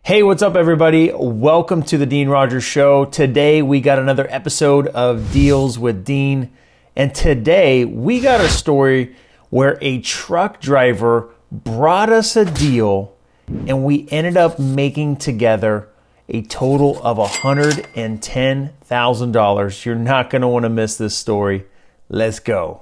Hey, what's up everybody? Welcome to the Dean Rogers Show. Today we got another episode of Deals with Dean. And today we got a story where a truck driver brought us a deal and we ended up making together a total of $110,000. You're not going to want to miss this story. Let's go.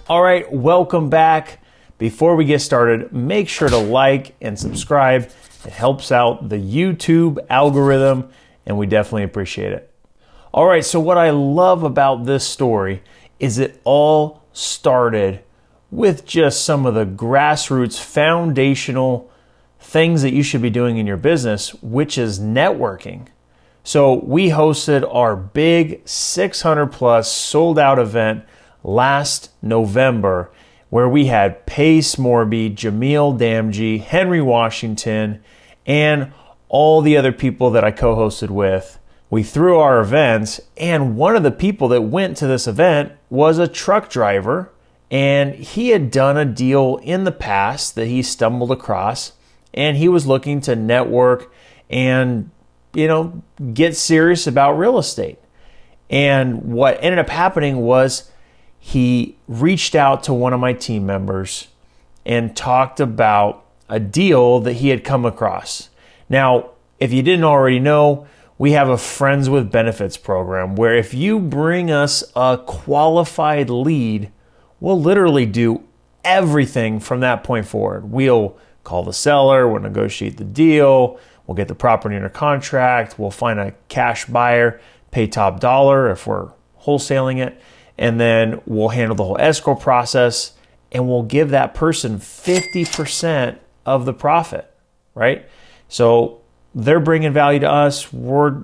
All right, welcome back. Before we get started, make sure to like and subscribe. It helps out the YouTube algorithm, and we definitely appreciate it. All right, so what I love about this story is it all started with just some of the grassroots foundational things that you should be doing in your business, which is networking. So we hosted our big 600 plus sold out event last November, where we had Pace Morby, Jameel Damji, Henry Washington, and all the other people that I co-hosted with. We threw our events, and one of the people that went to this event was a truck driver, and he had done a deal in the past that he stumbled across, and he was looking to network and, get serious about real estate. And what ended up happening was he reached out to one of my team members and talked about a deal that he had come across. Now, if you didn't already know, we have a Friends with Benefits program where if you bring us a qualified lead, we'll literally do everything from that point forward. We'll call the seller, we'll negotiate the deal, we'll get the property under contract, we'll find a cash buyer, pay top dollar if we're wholesaling it, and then we'll handle the whole escrow process, and we'll give that person 50% of the profit, right? So they're bringing value to us, we're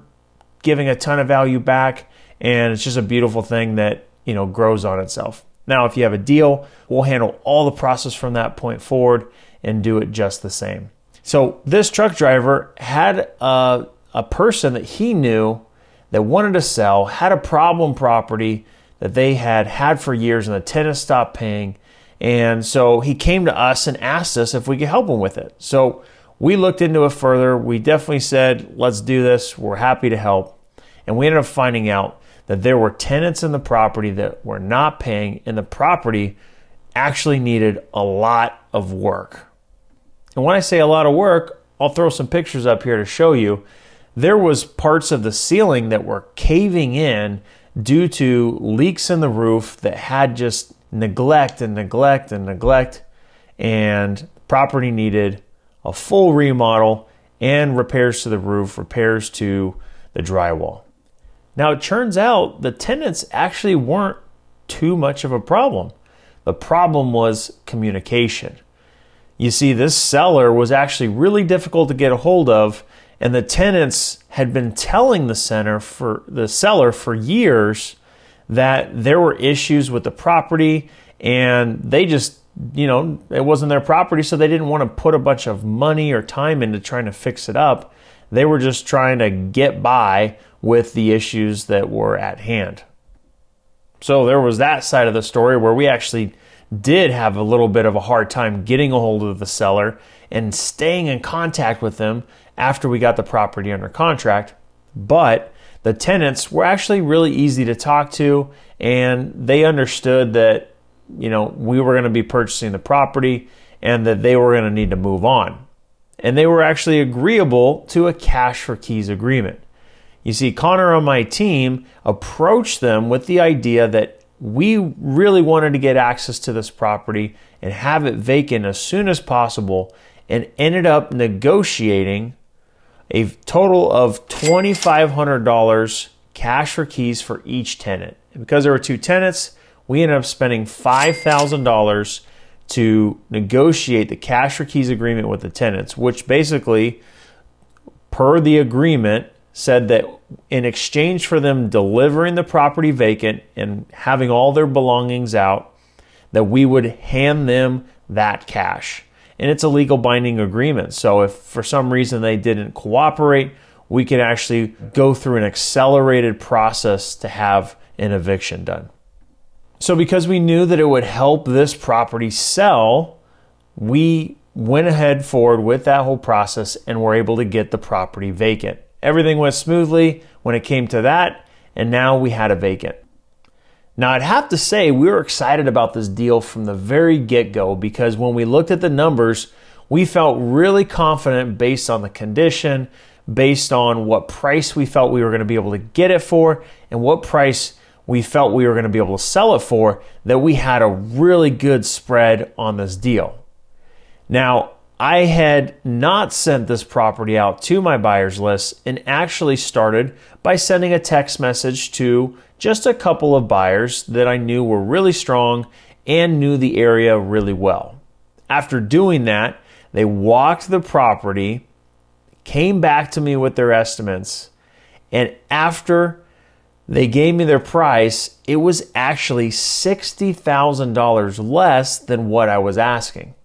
giving a ton of value back, and it's just a beautiful thing that, grows on itself. Now, if you have a deal, we'll handle all the process from that point forward and do it just the same. So this truck driver had a person that he knew that wanted to sell, had a problem property that they had for years, and the tenant stopped paying. And so he came to us and asked us if we could help him with it. So we looked into it further. We definitely said, let's do this. We're happy to help. And we ended up finding out that there were tenants in the property that were not paying, and the property actually needed a lot of work. And when I say a lot of work, I'll throw some pictures up here to show you. There was parts of the ceiling that were caving in due to leaks in the roof that had just neglect, and property needed a full remodel and repairs to the roof, repairs to the drywall. Now it turns out the tenants actually weren't too much of a problem. The problem was communication. You see, this seller was actually really difficult to get a hold of, and the tenants had been telling the seller for years that there were issues with the property, and they just, it wasn't their property, so they didn't want to put a bunch of money or time into trying to fix it up. They were just trying to get by with the issues that were at hand. So there was that side of the story where we actually did have a little bit of a hard time getting a hold of the seller and staying in contact with them after we got the property under contract. But the tenants were actually really easy to talk to, and they understood that, we were going to be purchasing the property and that they were going to need to move on. And they were actually agreeable to a cash for keys agreement. You see, Connor on my team approached them with the idea that we really wanted to get access to this property and have it vacant as soon as possible, and ended up negotiating a total of $2,500 cash for keys for each tenant. And because there were two tenants, we ended up spending $5,000 to negotiate the cash for keys agreement with the tenants, which basically, per the agreement, said that in exchange for them delivering the property vacant and having all their belongings out, that we would hand them that cash. And it's a legal binding agreement. So if for some reason they didn't cooperate, we could actually go through an accelerated process to have an eviction done. So because we knew that it would help this property sell, we went ahead forward with that whole process and were able to get the property vacant. Everything went smoothly when it came to that, and now we had a vacant. Now, I'd have to say we were excited about this deal from the very get-go, because when we looked at the numbers, we felt really confident based on the condition, based on what price we felt we were going to be able to get it for, and what price we felt we were going to be able to sell it for, that we had a really good spread on this deal. Now, I had not sent this property out to my buyers list and actually started by sending a text message to just a couple of buyers that I knew were really strong and knew the area really well. After doing that, they walked the property, came back to me with their estimates, and after they gave me their price, it was actually $60,000 less than what I was asking.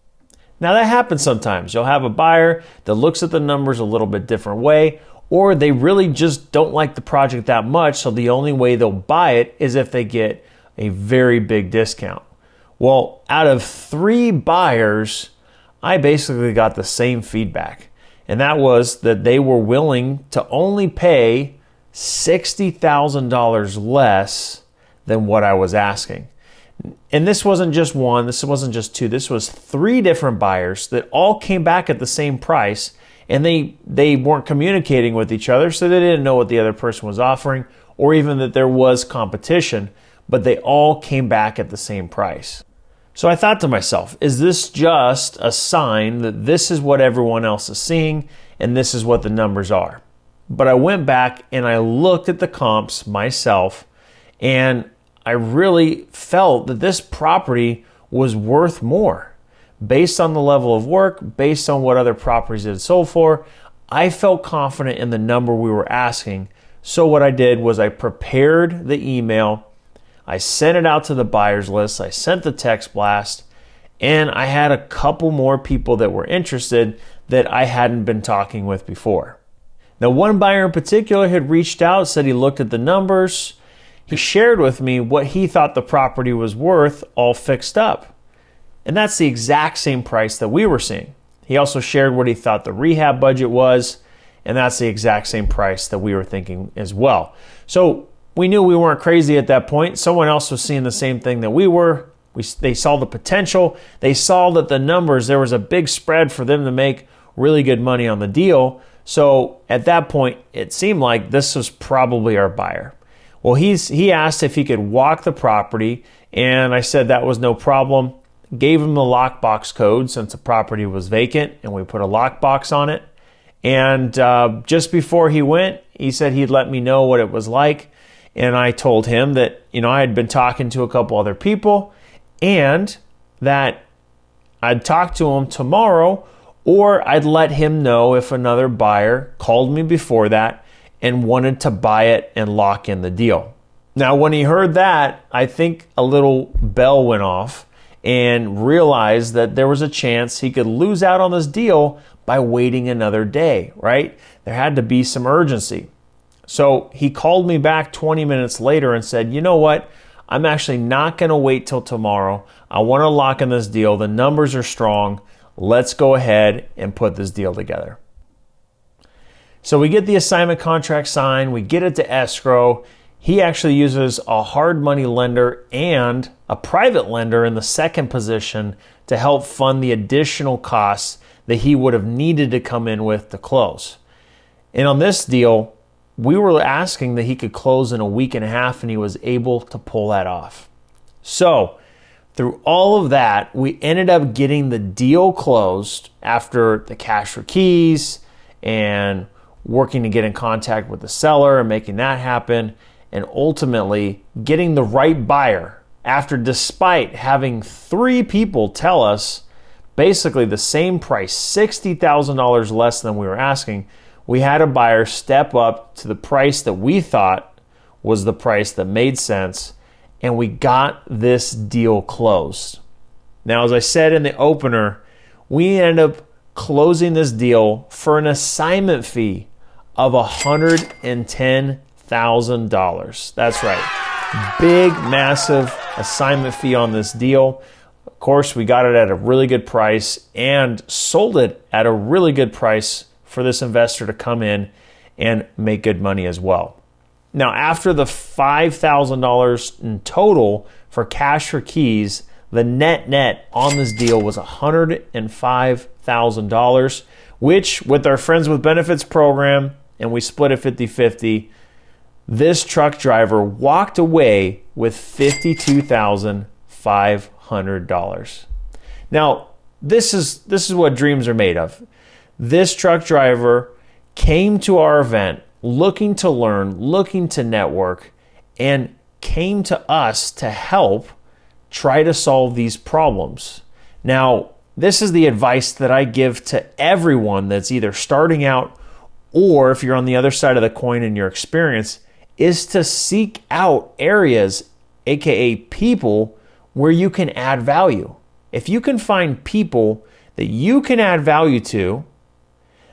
Now that happens sometimes. You'll have a buyer that looks at the numbers a little bit different way, or they really just don't like the project that much, so the only way they'll buy it is if they get a very big discount. Well, out of 3 buyers, I basically got the same feedback, and that was that they were willing to only pay $60,000 less than what I was asking. And this wasn't just one, this wasn't just 2, this was 3 different buyers that all came back at the same price, and they weren't communicating with each other, so they didn't know what the other person was offering or even that there was competition, but they all came back at the same price. So I thought to myself, is this just a sign that this is what everyone else is seeing and this is what the numbers are? But I went back and I looked at the comps myself, and I really felt that this property was worth more. Based on the level of work, based on what other properties it had sold for, I felt confident in the number we were asking. So what I did was I prepared the email, I sent it out to the buyers list, I sent the text blast, and I had a couple more people that were interested that I hadn't been talking with before. Now, one buyer in particular had reached out, said he looked at the numbers. He shared with me what he thought the property was worth all fixed up. And that's the exact same price that we were seeing. He also shared what he thought the rehab budget was, and that's the exact same price that we were thinking as well. So we knew we weren't crazy at that point. Someone else was seeing the same thing that we were. They saw the potential. They saw that the numbers, there was a big spread for them to make really good money on the deal. So at that point, it seemed like this was probably our buyer. Well, he asked if he could walk the property, and I said that was no problem. Gave him the lockbox code since the property was vacant, and we put a lockbox on it. And just before he went, he said he'd let me know what it was like. And I told him that, I had been talking to a couple other people and that I'd talk to him tomorrow, or I'd let him know if another buyer called me before that and wanted to buy it and lock in the deal. Now, when he heard that, I think a little bell went off and realized that there was a chance he could lose out on this deal by waiting another day, right? There had to be some urgency. So he called me back 20 minutes later and said, you know what? I'm actually not going to wait till tomorrow. I want to lock in this deal. The numbers are strong. Let's go ahead and put this deal together. So we get the assignment contract signed. We get it to escrow. He actually uses a hard money lender and a private lender in the second position to help fund the additional costs that he would have needed to come in with to close. And on this deal, we were asking that he could close in a week and a half, and he was able to pull that off. So through all of that, we ended up getting the deal closed after the cash for keys and working to get in contact with the seller and making that happen, and ultimately getting the right buyer after, despite having 3 people tell us basically the same price, $60,000 less than we were asking. we had a buyer step up to the price that we thought was the price that made sense, and we got this deal closed. Now, as I said in the opener, we ended up closing this deal for an assignment fee of $110,000. That's right. Big, massive assignment fee on this deal. Of course, we got it at a really good price and sold it at a really good price for this investor to come in and make good money as well. Now, after the $5,000 in total for cash for keys, the net on this deal was $105,000, which with our Friends with Benefits program, and we split it 50-50, this truck driver walked away with $52,500. Now, this is what dreams are made of. This truck driver came to our event looking to learn, looking to network, and came to us to help try to solve these problems. Now, this is the advice that I give to everyone that's either starting out or if you're on the other side of the coin in your experience, is to seek out areas, aka people, where you can add value. If you can find people that you can add value to,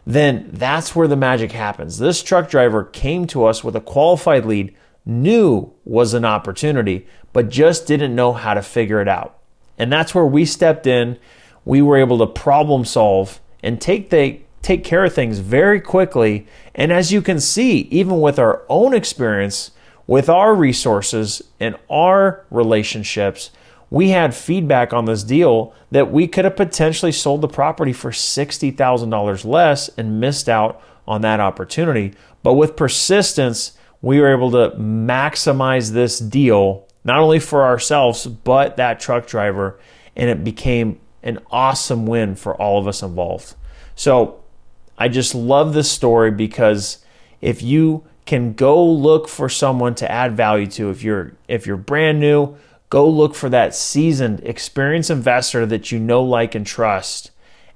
then that's where the magic happens. This truck driver came to us with a qualified lead, knew was an opportunity, but just didn't know how to figure it out. And that's where we stepped in. We were able to problem solve and take care of things very quickly. And as you can see, even with our own experience, with our resources and our relationships, we had feedback on this deal that we could have potentially sold the property for $60,000 less and missed out on that opportunity. But with persistence, we were able to maximize this deal, not only for ourselves, but that truck driver, and it became an awesome win for all of us involved. So I just love this story because if you can go look for someone to add value to, if you're brand new, go look for that seasoned, experienced investor that you know, like, and trust,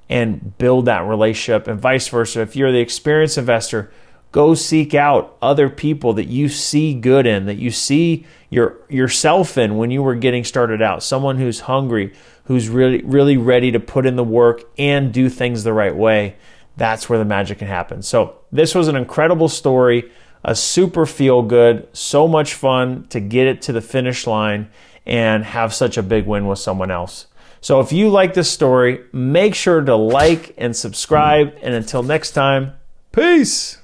and build that relationship, and vice versa. If you're the experienced investor, go seek out other people that you see good in, that you see yourself in when you were getting started out. Someone who's hungry, who's really ready to put in the work and do things the right way. That's where the magic can happen. So this was an incredible story, a super feel good, so much fun to get it to the finish line and have such a big win with someone else. So if you like this story, make sure to like and subscribe. And until next time, peace.